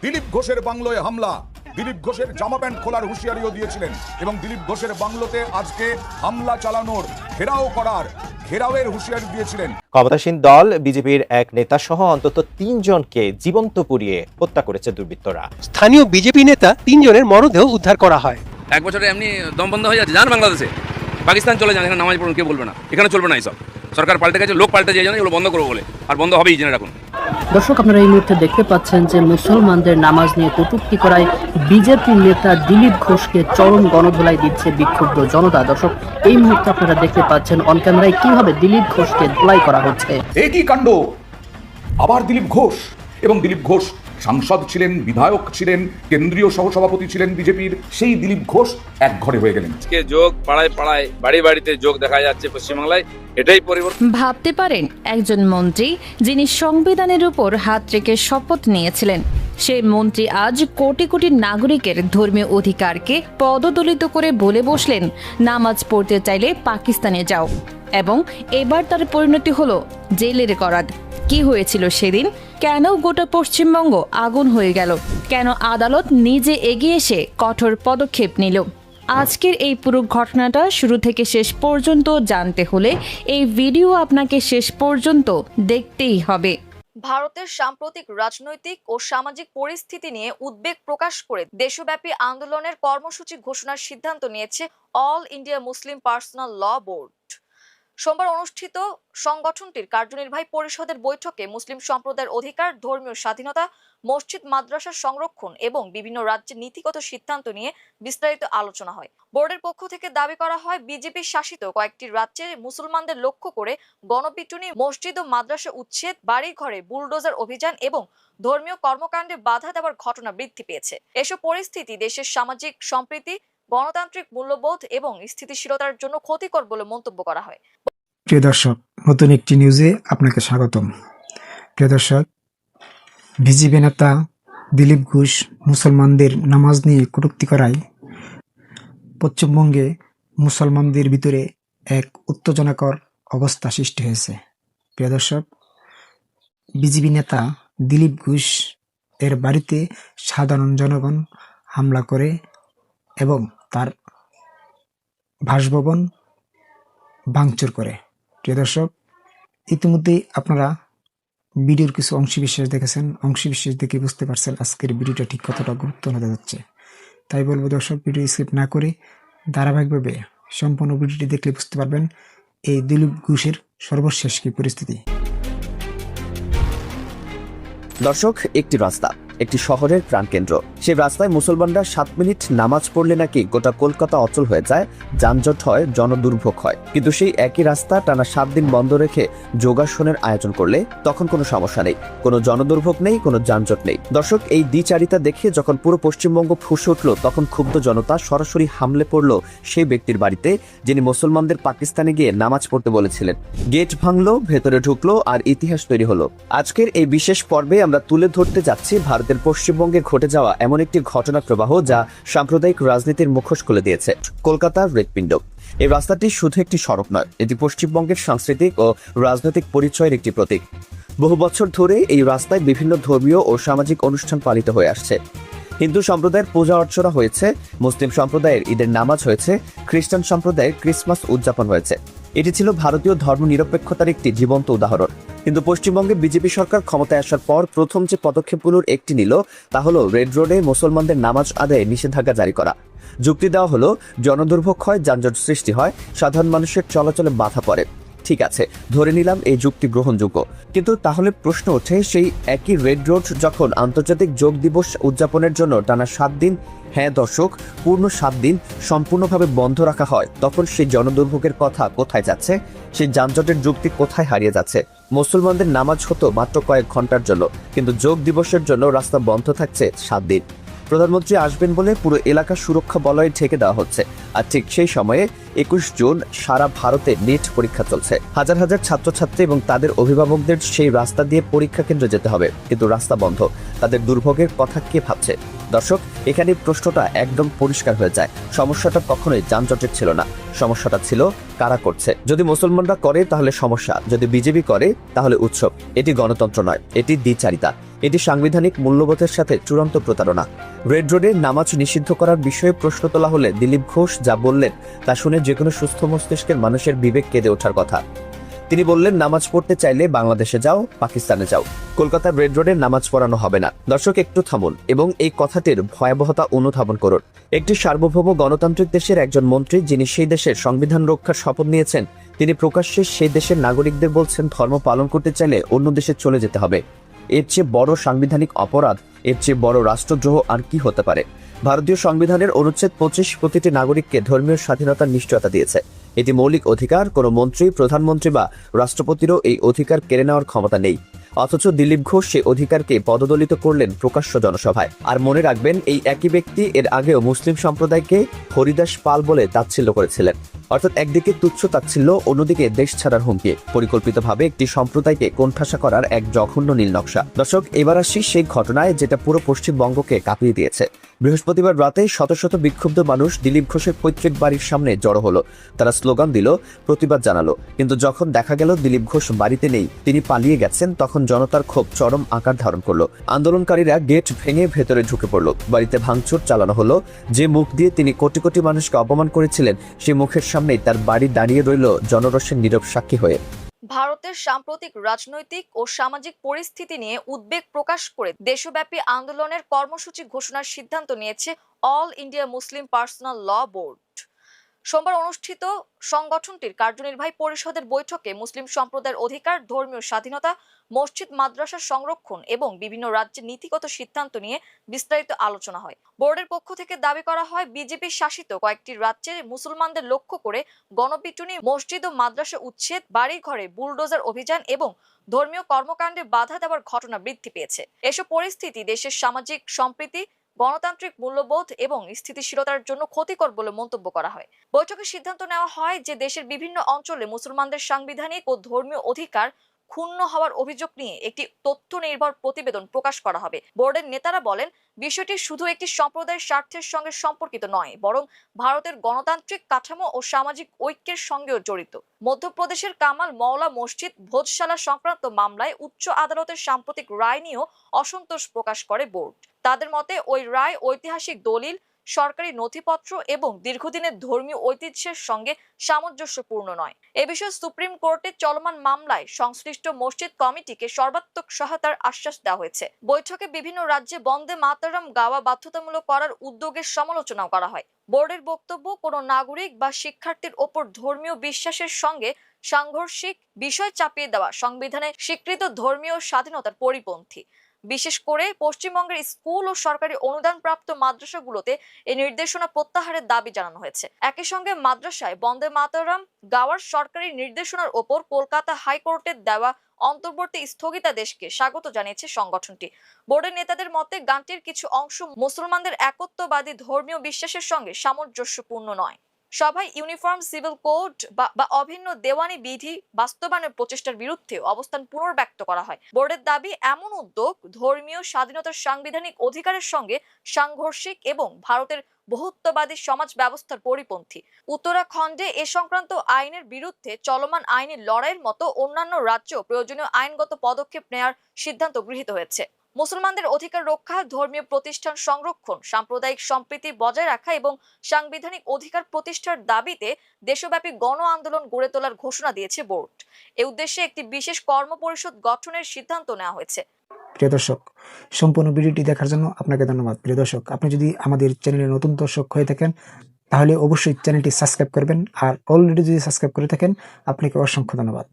দিলীপ ঘোষের বাংলোয় হামলা, দিলীপ ঘোষের জামা প্যান্ট খোলার হুঁশিয়ারিও দিয়েছিলেন এবং দিলীপ ঘোষের বাংলোতে আজকে হামলা চালানোর, ঘেরাওয়ের হুঁশিয়ারি দিয়েছিলেন। ক্ষমতাসীন দল বিজেপির এক নেতা সহ অন্তত ৩ জনকে জীবন্ত পুড়িয়ে হত্যা করেছে দুর্বৃত্তরা। স্থানীয় বিজেপি নেতা ৩ জনের মরদেহ উদ্ধার করা হয়। এক বছরে এমনি দম বন্ধ হয়ে যাচ্ছে। যান বাংলাদেশে, পাকিস্তান চলে যান, এখানে নামাজ পড়ুন, কেউ বলবে না। এখানে চলবে না এইসব। সরকার পাল্টে গেছে, লোক পাল্টে যায়, এগুলো বন্ধ করবো বলে, আর বন্ধ হবেই জেনে রাখুন। দর্শক, আপনারা এই মুহূর্তে দেখতে পাচ্ছেন যে মুসলমানদের নামাজ নিয়ে কটূক্তি করায় বিজেপি নেতা দিলীপ ঘোষকে চরম গণধোলাই দিচ্ছে বিক্ষুব্ধ জনতা। দর্শক, এই মুহূর্তে আপনারা দেখতে পাচ্ছেন অন ক্যামেরায় কিভাবে দিলীপ ঘোষকে ধোলাই করা হচ্ছে। এই কি কাণ্ড! আবার দিলীপ ঘোষ, এবং দিলীপ ঘোষ সাংসদ ছিলেন, বিধায়ক ছিলেন, কেন্দ্রীয় সহসভাপতি ছিলেন বিজেপির, সেই দিলীপ ঘোষ এক ঘরে হয়ে গেলেন। যোগ পাড়ায় পাড়ায়, বাড়ি বাড়িতে যোগ দেখা যাচ্ছে পশ্চিমবাংলায়। এটাই পরিবর্তন। ভাবতে পারেন, একজন মন্ত্রী যিনি সংবিধানের উপর হাত রেখে শপথ নিয়েছিলেন, সেই মন্ত্রী আজ কোটি কোটি নাগরিকের ধর্মীয় অধিকারকে পদদলিত করে বলে বসলেন, নামাজ পড়তে চাইলে পাকিস্তানে যাও। এবং এবার তার পরিণতি হলো জেলের করাত। কি হয়েছিল সেদিন? কেন গোটা পশ্চিমবঙ্গ আগুন হয়ে গেল? কেন আদালত নিজে এগিয়ে এসে কঠোর পদক্ষেপ নিল? আজকের এই পুরো ঘটনাটা শুরু থেকে শেষ পর্যন্ত জানতে হলে এই ভিডিও আপনাকে শেষ পর্যন্ত দেখতেই হবে। ভারতের সাম্প্রতিক রাজনৈতিক ও সামাজিক পরিস্থিতি নিয়ে উদ্বেগ প্রকাশ করে দেশব্যাপী আন্দোলনের কর্মসূচি ঘোষণার সিদ্ধান্ত নিয়েছে অল ইন্ডিয়া মুসলিম পার্সোনাল ল বোর্ড। সোমবার অনুষ্ঠিত সংগঠনটির কার্যনির্বাহী পরিষদের বৈঠকে মুসলিম সম্প্রদায়ের অধিকার, ধর্মীয় স্বাধীনতা, মসজিদ মাদ্রাসার সংরক্ষণ এবং বিভিন্ন রাজ্যের নীতিগত সিদ্ধান্ত নিয়ে বিস্তারিত আলোচনা হয়। বোর্ডের পক্ষ থেকে দাবি করা হয়, বিজেপি শাসিত কয়েকটি রাজ্যে মুসলমানদের লক্ষ্য করে গণপিটুনি, মসজিদ ও মাদ্রাসা উচ্ছেদ, বাড়ি ঘরে বুলডোজার অভিযান এবং ধর্মীয় কর্মকাণ্ডে বাধা দেওয়ার ঘটনা বৃদ্ধি পেয়েছে। এসব পরিস্থিতি দেশের সামাজিক সম্প্রীতি, গণতান্ত্রিক মূল্যবোধ এবং স্থিতিশীলতার জন্য ক্ষতিকর বলে মন্তব্য করা হয়। প্রিয় দর্শক, নতুন একটি নিউজে আপনাকে স্বাগতম। প্রিয় দর্শক, বিজেপি নেতা দিলীপ ঘোষ মুসলমানদের নামাজ নিয়ে কটূক্তি করায় পশ্চিমবঙ্গে মুসলমানদের ভিতরে এক উত্তেজনাকর অবস্থা সৃষ্টি হয়েছে। প্রিয় দর্শক, বিজেপি নেতা দিলীপ ঘোষ এর বাড়িতে সাধারণ জনগণ হামলা করে এবং তার বাসভবন ভাঙচুর করে। প্রিয় দর্শক, ইতিমধ্যেই আপনারা ভিডিওর কিছু অংশবিশেষ দেখেছেন। অংশবিশেষ দেখে বুঝতে পারছেন আজকের ভিডিওটা ঠিক কতটা গুরুত্ব হতে যাচ্ছে। তাই বলবো দর্শক, ভিডিও স্কিপ না করে ধারাবাহিকভাবে সম্পূর্ণ ভিডিওটি দেখলে বুঝতে পারবেন এই দিলীপ ঘোষের সর্বশেষ কি পরিস্থিতি। দর্শক, একটি রাস্তা, একটি শহরের প্রাণকেন্দ্র। সেই রাস্তায় মুসলমানরা 7 মিনিট নামাজ পড়লে নাকি গোটা কলকাতা অচল হয়ে যায়, যানজট হয়, জনদুর্ভোগ হয়। কিন্তু সেই একই রাস্তা টানা 7 দিন বন্ধ রেখে যোগাসনের আয়োজন করলে তখন কোনো সমস্যা নেই, কোনো জনদুর্ভোগ নেই, কোনো যানজট নেই। দর্শক, এই দ্বিচারিতা দেখে যখন পুরো পশ্চিমবঙ্গ ফুঁসে উঠল, তখন ক্ষুব্ধ জনতা সরাসরি হামলে পড়ল সেই ব্যক্তির বাড়িতে যিনি মুসলমানদের পাকিস্তানে গিয়ে নামাজ পড়তে বলেছিলেন। গেট ভাঙলো, ভেতরে ঢুকলো, আর ইতিহাস তৈরি হলো। আজকের এই বিশেষ পর্বে আমরা তুলে ধরতে যাচ্ছি ভারতের পশ্চিমবঙ্গে ঘটে যাওয়া এমন একটি ঘটনা প্রবাহ যা সাম্প্রদায়িক রাজনীতির মুখোশ খুলে দিয়েছে। কলকাতার হৃৎপিণ্ড। এই রাস্তাটি শুধু একটি সড়ক নয়, এটি পশ্চিমবঙ্গের সাংস্কৃতিক ও রাজনৈতিক পরিচয়ের একটি প্রতীক। বহু বছর ধরে এই রাস্তায় বিভিন্ন ধর্মীয় ও সামাজিক অনুষ্ঠান পালিত হয়ে আসছে। হিন্দু সম্প্রদায়ের পূজা অর্চনা হয়েছে, মুসলিম সম্প্রদায়ের ঈদের নামাজ হয়েছে, খ্রিস্টান সম্প্রদায়ের ক্রিসমাস উদযাপন হয়েছে। এটি ছিল ভারতীয় ধর্মনিরপেক্ষতার একটি জীবন্ত উদাহরণ। কিন্তু পশ্চিমবঙ্গে বিজেপি সরকার ক্ষমতায় আসার পর প্রথম যে পদক্ষেপগুলোর একটি নিল তা হলো রেড রোডে মুসলমানদের নামাজ আদায়ে নিষেধাজ্ঞা জারি করা। যুক্তি দেওয়া হলো, জনদুর্ভোগ হয়, যানজট সৃষ্টি হয়, সাধারণ মানুষের চলাচলে বাধা পড়ে। ঠিক আছে, ধরে নিলাম এই যুক্তি গ্রহণযোগ্য, কিন্তু তাহলে প্রশ্ন ওঠে, সেই একই রেড রোড যখন আন্তর্জাতিক যোগ দিবস উদযাপনের জন্য টানা 7 দিন, হ্যাঁ দর্শক, পূর্ণ 7 দিন সম্পূর্ণভাবে বন্ধ রাখা হয়, তখন সেই জনদুর্ভোগের কথা কোথায় যাচ্ছে? সেই যানজটের যুক্তি কোথায় হারিয়ে যাচ্ছে? মুসলমানদের নামাজ হতো মাত্র কয়েক ঘন্টার জন্য, কিন্তু যোগ দিবসের জন্য রাস্তা বন্ধ থাকছে 7 দিন। প্রধানমন্ত্রী আসবেন বলে পুরো এলাকা সুরক্ষা বলয়ে ঢেকে দেওয়া হচ্ছে। আর ঠিক সেই সময়ে 21 জুন সারা ভারতে নেট পরীক্ষা চলছে। হাজার হাজার ছাত্রছাত্রী এবং তাদের অভিভাবকদের সেই রাস্তা দিয়ে পরীক্ষা কেন্দ্রে যেতে হবে, কিন্তু রাস্তা বন্ধ। তাদের দুর্ভোগের কথা কে ভাবছে? দর্শক, এখানে প্রশ্নটা একদম পরিষ্কার হয়ে যায়। সমস্যাটা কখনোই যানজটের ছিল না, সমস্যাটা ছিল কারা করছে। যদি মুসলমানরা করে তাহলে সমস্যা, যদি বিজেপি করে তাহলে উৎসব। এটি গণতন্ত্র নয়, এটি দ্বিচারিতা, এটি সাংবিধানিক মূল্যবোধের সাথে চূড়ান্ত প্রতারণা। রেড রোডে নামাজ নিষিদ্ধ করার বিষয়ে প্রশ্ন তোলা হলে দিলীপ ঘোষ যা বললেন তা শুনে যে কোনো সুস্থ মস্তিষ্কের মানুষের বিবেক কেঁদে ওঠার কথা। তিনি বললেন, নামাজ পড়তে চাইলে বাংলাদেশে যাও, পাকিস্তানে যাও, কলকাতার রেড রোডে নামাজ পড়ানো হবে না। দর্শক, একটু থামুন এবং এই কথাটির ভয়াবহতা অনুধাবন করুন। একটি সার্বভৌম গণতান্ত্রিক দেশের একজন মন্ত্রী, যিনি সেই দেশের সংবিধান রক্ষার শপথ নিয়েছেন, তিনি প্রকাশ্যে সেই দেশের নাগরিকদের বলছেন ধর্ম পালন করতে চাইলে অন্য দেশে চলে যেতে হবে। এর চেয়ে বড় সাংবিধানিক অপরাধ, এর চেয়ে বড় রাষ্ট্রদ্রোহ আর কি হতে পারে? ভারতীয় সংবিধানের অনুচ্ছেদ 25 প্রতিটি নাগরিককে ধর্মীয় স্বাধীনতার নিশ্চয়তা দিয়েছে। এটি মৌলিক অধিকার, কোনো মন্ত্রী, প্রধানমন্ত্রী বা রাষ্ট্রপতিরও এই অধিকার কেড়ে নেওয়ার ক্ষমতা নেই। অথচ দিলীপ ঘোষ সেই অধিকারকে পদদলিত করলেন প্রকাশ্য জনসভায়। আর মনে রাখবেন, এই একই ব্যক্তি এর আগেও মুসলিম সম্প্রদায়কে হরিদাস পাল বলে তাচ্ছিল্য করেছিলেন। অর্থাৎ একদিকে তুচ্ছ তাচ্ছিল্য, অন্যদিকে দেশ ছাড়ার হুমকি, পরিকল্পিতভাবে একটি সম্প্রদায়কে কোণঠাসা করার এক জঘন্য নীল নকশা। দর্শক, এবার আসি সেই ঘটনায় যেটা পুরো পশ্চিমবঙ্গকে কাঁপিয়ে দিয়েছে। বৃহস্পতিবার রাতে শত শত বিক্ষুব্ধ মানুষ দিলীপ ঘোষের পৈতৃক বাড়ির সামনে জড়ো হলো। তারা স্লোগান দিল, প্রতিবাদ জানালো। কিন্তু যখন দেখা গেল দিলীপ ঘোষ বাড়িতে নেই, তিনি পালিয়ে গেছেন, তখন জনতার ক্ষোভ চরম আকার ধারণ করলো। আন্দোলনকারীরা গেট ভেঙে ভেতরে ঢুকে পড়ল। বাড়িতে ভাঙচুর চালানো হলো। যে মুখ দিয়ে তিনি কোটি কোটি মানুষকে অপমান করেছিলেন, সেই মুখের সামনেই তার বাড়ি দাঁড়িয়ে রইল জনরোষের নীরব সাক্ষী হয়ে। ভারতের সাম্প্রতিক রাজনৈতিক ও সামাজিক পরিস্থিতি নিয়ে উদ্বেগ প্রকাশ করে দেশব্যাপী আন্দোলনের কর্মসূচি ঘোষণার সিদ্ধান্ত নিয়েছে অল ইন্ডিয়া মুসলিম পার্সোনাল ল বোর্ড। সোমবার অনুষ্ঠিত সংগঠনটির কার্যনির্বাহী পরিষদের বৈঠকে মুসলিম সম্প্রদায়ের অধিকার, ধর্মীয় স্বাধীনতা, মসজিদ মাদ্রাসার সংরক্ষণ এবং বিভিন্ন রাজ্যের নীতিগত সিদ্ধান্ত নিয়ে বিস্তারিত আলোচনা হয়। বোর্ডের পক্ষ থেকে দাবি করা হয়, বিজেপি শাসিত কয়েকটি রাজ্যে মুসলমানদের লক্ষ্য করে গণপিটুনি, মসজিদ ও মাদ্রাসা উচ্ছেদ, বাড়ি ঘরে বুলডোজার অভিযান এবং ধর্মীয় কর্মকাণ্ডে বাধা দেওয়ার ঘটনা বৃদ্ধি পেয়েছে। এসব পরিস্থিতি দেশের সামাজিক সম্প্রীতি, গণতান্ত্রিক মূল্যবোধ এবং স্থিতিশীলতার জন্য ক্ষতিকর বলে মন্তব্য করা হয়। বৈঠকে সিদ্ধান্ত নেওয়া হয় যে দেশের বিভিন্ন অঞ্চলে মুসলমানদের সাংবিধানিক ও ধর্মীয় অধিকার ক্ষুণ্ণ হওয়ার অভিযোগ নিয়ে একটি তথ্য নির্ভর প্রতিবেদন প্রকাশ করা হবে। বোর্ডের নেতারা বলেন, বিষয়টি শুধু একটি সম্প্রদায়ের স্বার্থের সঙ্গে সম্পর্কিত নয়, বরং ভারতের গণতান্ত্রিক কাঠামো ও সামাজিক ঐক্যের সঙ্গেও জড়িত। মধ্যপ্রদেশের কামাল মওলা মসজিদ ভোজশালা সংক্রান্ত মামলায় উচ্চ আদালতের সাম্প্রতিক রায় নিয়েও অসন্তোষ প্রকাশ করে বোর্ড। তাদের মতে, ওই রায় ঐতিহাসিক দলিল, সরকারি নথিপত্র এবং দীর্ঘদিনের ধর্মীয় ঐতিহ্যের সঙ্গে সামঞ্জস্যপূর্ণ নয়। এ বিষয়ে সুপ্রিম কোর্টে চলমান মামলায় সংশ্লিষ্ট মসজিদ কমিটিকে সর্বাত্মক সহায়তার আশ্বাস দেওয়া হয়েছে। বৈঠকে বিভিন্ন রাজ্যে বন্দে মাতরম গাওয়া বাধ্যতামূলক করার উদ্যোগের সমালোচনাও করা হয়। বোর্ডের বক্তব্য, কোনো নাগরিক বা শিক্ষার্থীর ওপর ধর্মীয় বিশ্বাসের সঙ্গে সাংঘর্ষিক বিষয় চাপিয়ে দেওয়া সংবিধানে স্বীকৃত ধর্মীয় স্বাধীনতার পরিপন্থী। বিশেষ করে পশ্চিমবঙ্গের স্কুল ও সরকারি অনুদানপ্রাপ্ত মাদ্রাসাগুলোতে এই নির্দেশনা প্রত্যাহারের দাবি জানানো হয়েছে। একই সঙ্গে মাদ্রাসায় বন্দে মাতরম গাওয়ার সরকারি নির্দেশনার ওপর কলকাতা হাইকোর্টের দেওয়া অন্তর্বর্তী স্থগিতাদেশকে স্বাগত জানিয়েছে সংগঠনটি। বোর্ডের নেতাদের মতে, গানটির কিছু অংশ মুসলমানদের একত্ববাদী ধর্মীয় বিশ্বাসের সঙ্গে সামঞ্জস্যপূর্ণ নয়। সভায় ইউনিফর্ম সিভিল কোড বা অভিন্ন দেওয়ানি বিধি বাস্তবায়নের প্রচেষ্টার বিরুদ্ধে অবস্থান পুনর্ব্যক্ত করা হয়। বোর্ডের দাবি, এমন উদ্যোগ ধর্মীয় স্বাধীনতার সাংবিধানিক অধিকারের সঙ্গে সাংঘর্ষিক এবং ভারতের বহুত্ববাদী সমাজ ব্যবস্থার পরিপন্থী। উত্তরাখণ্ডে এ সংক্রান্ত আইনের বিরুদ্ধে চলমান আইনি লড়াইয়ের মতো অন্যান্য রাজ্যেও প্রয়োজনীয় আইনগত পদক্ষেপ নেওয়ার সিদ্ধান্ত গৃহীত হয়েছে। মুসলমানদের অধিকার রক্ষা, ধর্মীয় প্রতিষ্ঠান সংরক্ষণ, সাম্প্রদায়িক সম্প্রীতি বজায় রাখা এবং সাংবিধানিক অধিকার প্রতিষ্ঠার দাবিতে দেশব্যাপী গণ আন্দোলন গড়ে তোলার ঘোষণা দিয়েছে বোর্ড। এ উদ্দেশ্যে একটি বিশেষ কর্মপরিষদ গঠনের সিদ্ধান্ত নেওয়া হয়েছে। প্রিয় দর্শক, সম্পূর্ণ ভিডিওটি দেখার জন্য আপনাকে ধন্যবাদ। প্রিয় দর্শক, আপনি যদি আমাদের চ্যানেলে নতুন দর্শক হয়ে থাকেন তাহলে অবশ্যই চ্যানেলটি সাবস্ক্রাইব করবেন, আর অলরেডি যদি সাবস্ক্রাইব করে থাকেন আপনাকে অসংখ্য ধন্যবাদ।